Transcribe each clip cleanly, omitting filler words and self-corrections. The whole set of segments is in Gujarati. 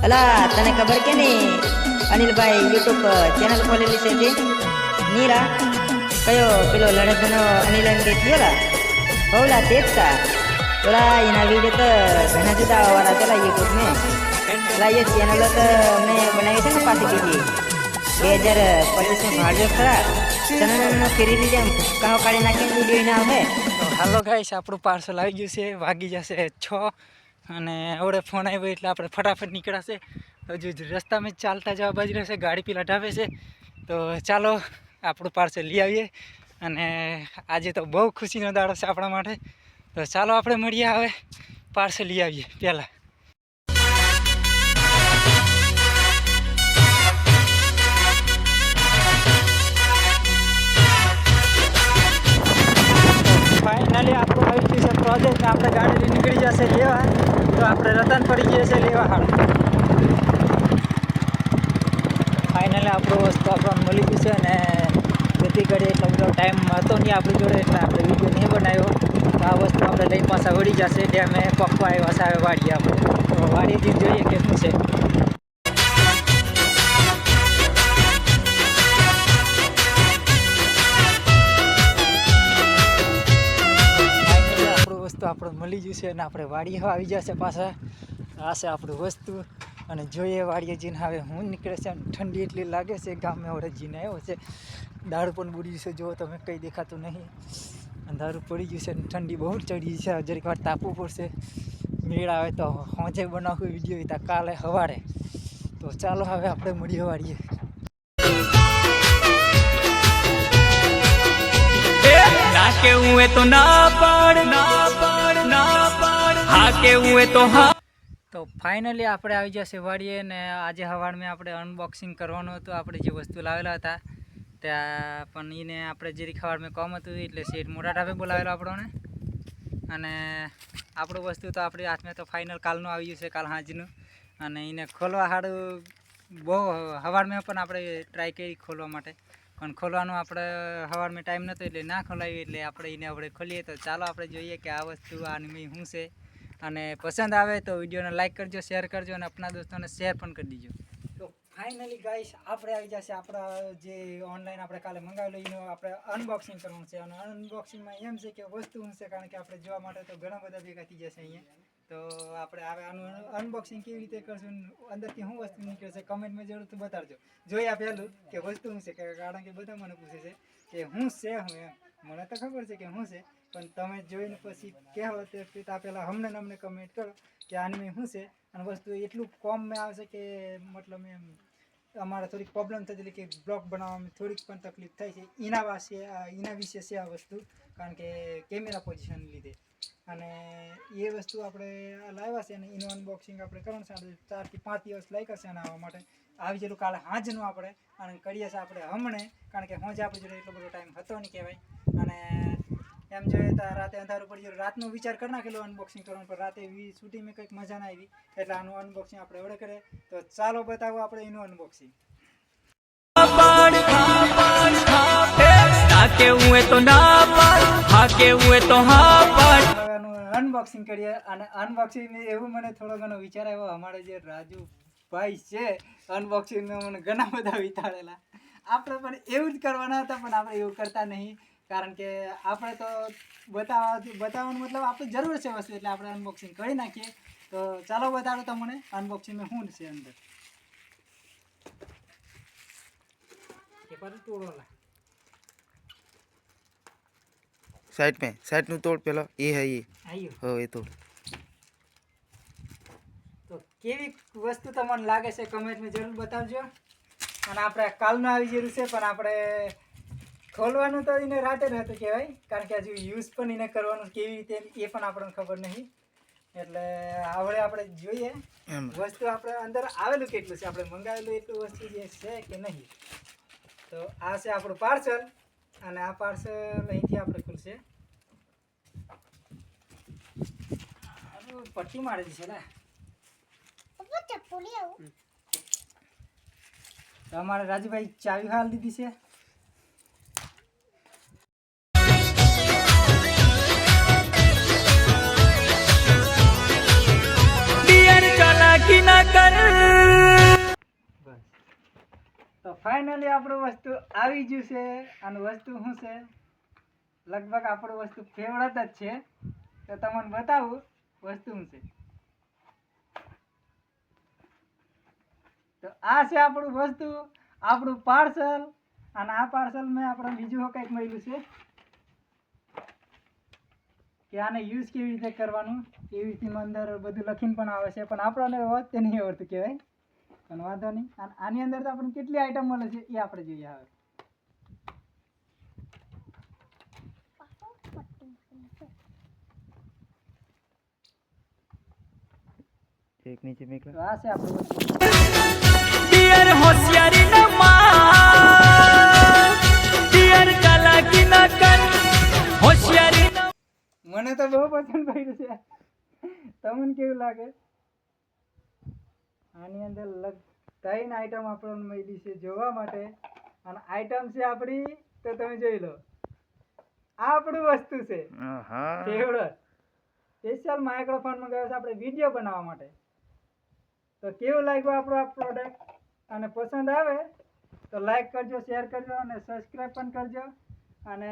અલા તને ખબર કે નહીં અનિલભાઈ યુટ્યુબ ચેનલ ખોલેલી છે તે નીરા કયો પેલો લડતનો અનિલ એમ કે થયોલા બહુલા તેજ તા ઓલા એના વિડીયો તો ઘણા જુદા વાળા ચલા યુટ્યુબ में ઓલા ये चैनल तो हमने बनाई છે ને પાછી બીજી 2025 में ભાડ્યો ખરા ચેનલનો ફેરી દીધે કહો કાઢી નાખીને વિડીયો ના આવે. હાલો ગાઈસ, આપણું પાર્સલ આવી ગયું છે. વાગી જશે 6 અને હવે ફોન આવ્યો એટલે આપણે ફટાફટ નીકળાશે. હજુ રસ્તામાં ચાલતા જવા બાજુ રહેશે, ગાડી પેલા ઢાબે છે. તો ચાલો આપણું પાર્સલ લઈ આવીએ. અને આજે તો બહુ ખુશીનો દાડો છે આપણા માટે. તો ચાલો આપણે મળીએ, હવે પાર્સલ લઈ આવીએ પહેલાં. ફાઇનલી આપણું આવી ગયું છે પ્રોજેક્ટ. આપણે ગાડી લઈને નીકળી જશે લેવા. તો આપણે રતન પડી ગયા છે લેવા હાલ. ફાઇનલી આપણું વસ્તુ આપણને મળી ગયું છે. અને જેથી કરી એટલો બધો ટાઈમ હતો નહીં આપણી જોડે, એટલે આપણે વિડીયો નહીં બનાવ્યો. તો આ વસ્તુ આપણે લઈ પાછા વળી જશે. ડેમે પકવા આવ્યા છે હવે વાડીએ આપણે. તો વાડીથી જોઈએ કે શું છે. વસ્તુ આપણે મળી ગયું છે અને આપણે વાડીએ આવી જશે પાછા. આ છે આપણું વસ્તુ. અને જોઈએ વાડીએ જીને હવે હું નીકળે છે. ઠંડી એટલી લાગે છે, ગામમાં વડે જીને આવ્યો છે. દારૂ પણ બુડ્યું છે, જો તમે કંઈ દેખાતું નહીં. અંધારું પડી ગયું છે અને ઠંડી બહુ ચડી છે. જરીક વાર તાપવું પડશે. મેળ આવે તો હોંચે બનાવવું વિડીયો ત્યાં કાલે સવારે. તો ચાલો હવે આપણે મળીએ વાડીએ. ના કેવું એ તો ના પાડ, ના પાડ, ના પાડ, હા કેવું એ તો હા. તો ફાઇનલી આપણે આવી જશે વાડીએ. ને આજે સવારમાં આપણે અનબોક્સિંગ કરવાનું હતું. આપણે જે વસ્તુ લાવેલા હતા ત્યાં પણ એને આપણે જરીક સવારમાં કામ હતું એટલે શેઠ મોટા ઢાબે બોલાવેલો આપણને. અને આપણું વસ્તુ તો આપણી હાથમાં તો ફાઇનલ કાલનું આવી ગયું છે, કાલ સાંજનું. અને એને ખોલવા સારું બહુ સવારમાં પણ આપણે ટ્રાય કરી ખોલવા માટે, પણ ખોલવાનું આપણે સવારમાં ટાઈમ નહોતો એટલે ના ખોલાવી. એટલે આપણે એને આપણે ખોલીએ. તો ચાલો આપણે જોઈએ કે આ વસ્તુ આની શું છે. અને પસંદ આવે તો વિડીયોને લાઇક કરજો, શેર કરજો અને આપણા દોસ્તોને શેર પણ કરી દીજો. તો ફાઇનલી ગાઈસ આપણે આવી જશે આપણા જે ઓનલાઈન આપણે કાલે મંગાવેલું એનું આપણે અનબોક્સિંગ કરવાનું છે. અને અનબોક્સિંગમાં એમ છે કે વસ્તુ શું છે, કારણ કે આપણે જોવા માટે તો ઘણા બધા ભેગા થઈ જશે અહીંયા. તો આપણે હવે આનું અનબોક્સિંગ કેવી રીતે કરશું, અંદરથી શું વસ્તુ નીકળશે, કમેન્ટમાં જરૂરથી બતાડજો. જોયા પહેલું કે વસ્તુ શું છે, કારણ કે બધા મને પૂછે છે કે શું છે. હું એમ મને તો ખબર છે કે શું છે, પણ તમે જોઈને પછી કહેવો તે પહેલાં અમને કમેન્ટ કરો કે આની શું છે. અને વસ્તુ એટલું કોમમાં આવશે કે મતલબ એમ અમારે થોડીક પ્રોબ્લેમ થતી હતી કે બ્લોગ બનાવવામાં થોડીક પણ તકલીફ થાય છે. એના વિશે છે આ વસ્તુ, કારણ કે કેમેરા પોઝિશન લીધે. અને એ વસ્તુ આપણે લાવ્યા છે અને એનું અનબોક્સિંગ આપણે કરવાનું છે. 4 થી 5 દિવસ લાગ્યા છે અને આવવા માટે. આવી જેલું કાલે સાંજનું આપણે અને કરીએ છીએ આપણે હમણે, કારણ કે સાંજે આપણી જોડે એટલો બધો ટાઈમ હતો નહીં કહેવાય. અને એમ જોઈએ તો રાતે અંધારું પડી ગયું. રાતનો વિચાર કરી નાખેલો અનબોક્સિંગ કરવાનો, પણ રાતે શૂટિંગમાં કંઈક મજા ના આવી એટલે આનું અનબોક્સિંગ આપણે વડે કરીએ. તો ચાલો બતાવો આપણે એનું અનબોક્સિંગ. ના કેવું એ તો ના પાડ, હા કેવું એ તો હા પાડ. અનબોક્સિંગ કરીએ. અને અનબોક્સિંગ એવું મને થોડો ઘણો વિચાર આવ્યો. અમારે જે રાજુભાઈ છે અનબોક્સિંગમાં મને ઘણા બધા વિચારેલા. આપણે પણ એવું જ કરવાના હતા, પણ આપણે એવું કરતા નહીં, કારણ કે આપણે તો બતાવવાનું મતલબ આપણે જરૂર છે વસ્તુ, એટલે આપણે અનબોક્સિંગ કરી નાખીએ. તો ચાલો બતાડો તમને અનબોક્સિંગમાં શું છે અંદર. साइड नु तोड़ पहला ये है ये આયો हो ये तोड़. તો કેવી વસ્તુ તમને લાગે છે કમેન્ટમાં જરૂર બતાવજો. અને આપણે કાલનું આવી ગયેલું છે, પણ આપણે ખોલવાનું તો એને રાતે રહેતું કહેવાય, કારણ કે હજુ યુઝ પણ એને કરવાનું કેવી રીતે એ પણ આપણને ખબર નહીં. એટલે હવે આપણે જોઈએ વસ્તુ આપણે અંદર આવેલું કેટલું છે, આપણે મંગાવેલું એટલું વસ્તુ જે છે કે નહીં. તો આ છે આપણું પાર્સલ. અને આ પાર્સલ અહીંથી આપણે ખુલશે. પટ્ટી મારેલી છે ને તો અમારે રાજુભાઈ ચાવી હાલ દીધી છે. ડિયર ચાલાકી ના કર. તો ફાઇનલી આપણું વસ્તુ આવી ગયું છે અને વસ્તુ શું છે લગભગ આપણું વસ્તુ ફેવરેટ જ છે તો તમને બતાવું વસ્તુ શું છે. તો આ છે આપણું વસ્તુ, આપણું પાર્સલ. અને આ પાર્સલ મેં આપણે બીજું કંઈક મળ્યું છે કે આને યુઝ કેવી રીતે કરવાનું એવી રીતે અંદર બધું લખીને પણ આવે છે, પણ આપણને વાત તે નહીં આવડતું કહેવાય, પણ વાંધો નહીં. અને આની અંદર તો આપણને કેટલી આઈટમ મળે છે એ આપણે જોઈએ હવે. એક નીચે મેકલા. તો આ છે આપણું વસ્તુ. ડિયર હોશિયારી ન માર ડિયર ચાલાકી ન કર હોશિયારી ન મને તો બહુ પસંદ પડ્યું છે. તમને કેવું લાગે? આની અંદર 3 આઈટમ આપણને મળી છે જોવા માટે. અને આઈટમ છે આપણી તો તમે જોઈ લો. આ આપણું વસ્તુ છે આહા. ફેવરેટ. સ્પેશિયલ માઇક્રોફોન મંગાવ્યો છે આપણે વિડીયો બનાવવા માટે. તો કેવું લાગ્યું આપણું આ પ્રોડક્ટ? અને પસંદ આવે તો લાઈક કરજો, શેર કરજો અને સબસ્ક્રાઈબ પણ કરજો. અને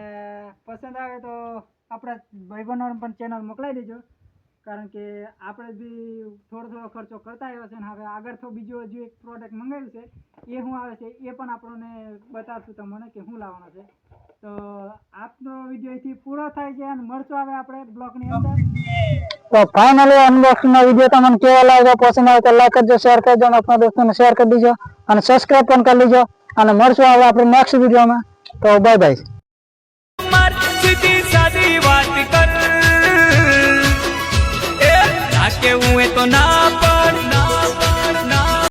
પસંદ આવે તો આપણા ભાઈબંધોને પણ ચેનલ મોકલાવી દેજો, કારણ કે આપણે બી થોડો ખર્ચો કરતા આવ્યો છે. અને હવે આગળ તો બીજું હજુ એક પ્રોડક્ટ મંગાવ્યું છે એ શું આવે છે એ પણ આપણને બતાવશું તમને કે શું લાવવાના છે. તો આપનો વિડીયો અહીંથી પૂરો થાય છે અને મળશું હવે આપણે બ્લોગની અંદર. તો ફાઇનલી અનબોક્સિંગ નો વિડીયો તમને કેવો લાગ્યો, પસંદ આવે તો લાઈક કરજો, શેર કરજો અને આપણા દોસ્તોને શેર કરી દેજો અને સબસ્ક્રાઇબ પણ કરી લેજો. અને મળશું હવે આપણે નેક્સ્ટ વિડીયોમાં. તો બાય બાય. માર સીધી